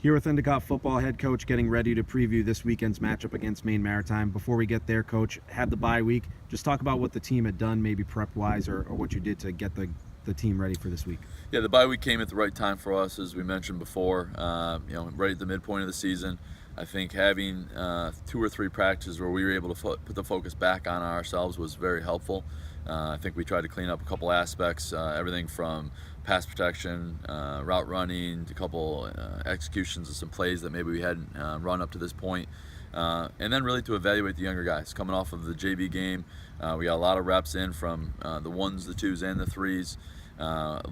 Here with Endicott football head coach, getting ready to preview this weekend's matchup against Maine Maritime. Before we get there, coach, had the bye week. Just talk about what the team had done, maybe prep-wise, or what you did to get the team ready for this week. Yeah, the bye week came at the right time for us, as we mentioned before. Right at the midpoint of the season. I think having 2 or 3 practices where we were able to put the focus back on ourselves was very helpful. I think we tried to clean up a couple aspects, everything from pass protection, route running, a couple executions of some plays that maybe we hadn't run up to this point. And then really to evaluate the younger guys. Coming off of the JV game, we got a lot of reps in from the 1s, the 2s, and the 3s.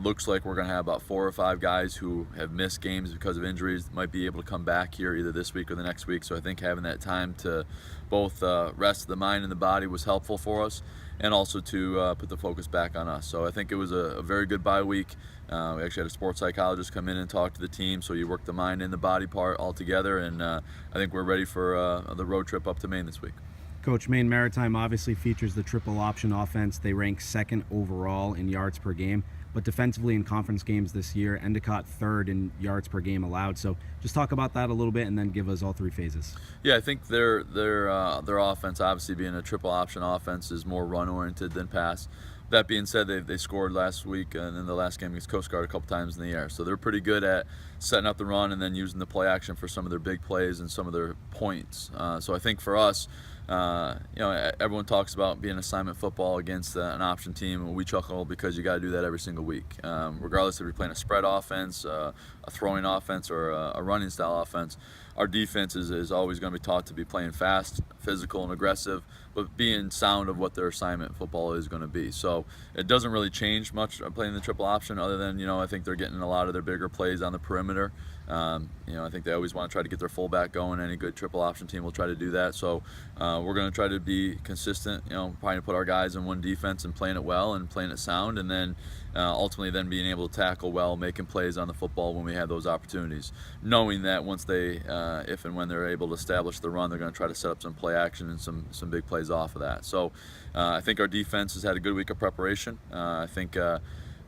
Looks like we're going to have about 4 or 5 guys who have missed games because of injuries, might be able to come back here either this week or the next week. So I think having that time to both rest the mind and the body was helpful for us, and also to put the focus back on us. So I think it was a very good bye week. We actually had a sports psychologist come in and talk to the team, so you work the mind and the body part all together, and I think we're ready for the road trip up to Maine this week. Coach, Maine Maritime obviously features the triple option offense. They rank 2nd overall in yards per game, but defensively in conference games this year, Endicott 3rd in yards per game allowed. So just talk about that a little bit and then give us all 3 phases. Yeah, I think their offense, obviously being a triple option offense, is more run oriented than pass. That being said, they scored last week and in the last game against Coast Guard a couple times in the air. So they're pretty good at setting up the run and then using the play action for some of their big plays and some of their points. So I think for us, everyone talks about being assignment football against an option team, and we chuckle because you got to do that every single week. Regardless if you're playing a spread offense, a throwing offense, or a running style offense, our defense is always going to be taught to be playing fast, physical, and aggressive, but being sound of what their assignment football is going to be. So it doesn't really change much playing the triple option, other than I think they're getting a lot of their bigger plays on the perimeter. I think they always want to try to get their fullback going. Any good triple option team will try to do that. So we're going to try to be consistent, trying to put our guys in one defense and playing it well and playing it sound, and then ultimately then being able to tackle well, making plays on the football when we have those opportunities, knowing that once they, if and when they're able to establish the run, they're going to try to set up some play action and some big plays off of that. So I think our defense has had a good week of preparation. I think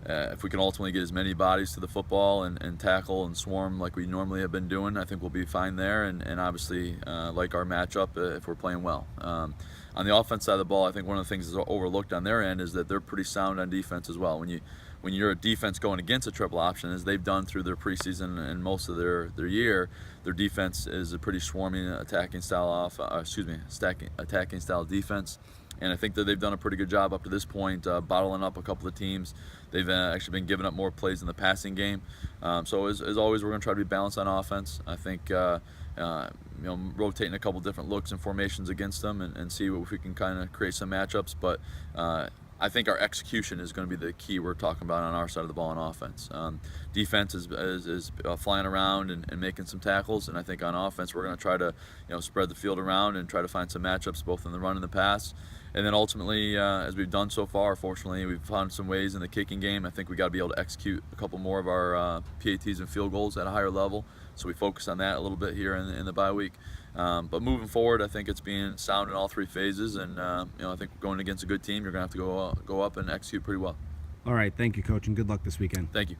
if we can ultimately get as many bodies to the football and tackle and swarm like we normally have been doing, I think we'll be fine there, and obviously like our matchup if we're playing well. On the offense side of the ball, I think one of the things that's overlooked on their end is that they're pretty sound on defense as well. When you're a defense going against a triple option, as they've done through their preseason and most of their year, their defense is a pretty swarming attacking style attacking style defense. And I think that they've done a pretty good job up to this point, bottling up a couple of teams. They've actually been giving up more plays in the passing game. So as always, we're going to try to be balanced on offense. I think rotating a couple different looks and formations against them and see if we can kind of create some matchups. But I think our execution is going to be the key we're talking about on our side of the ball on offense. Defense is flying around and making some tackles, and I think on offense we're going to try to spread the field around and try to find some matchups both in the run and the pass. And then ultimately, as we've done so far, fortunately, we've found some ways in the kicking game. I think we got to be able to execute a couple more of our PATs and field goals at a higher level. So we focus on that a little bit here in the bye week. But moving forward, I think it's being sound in all 3 phases, and I think going against a good team, you're going to have to go up and execute pretty well. All right, thank you, Coach, and good luck this weekend. Thank you.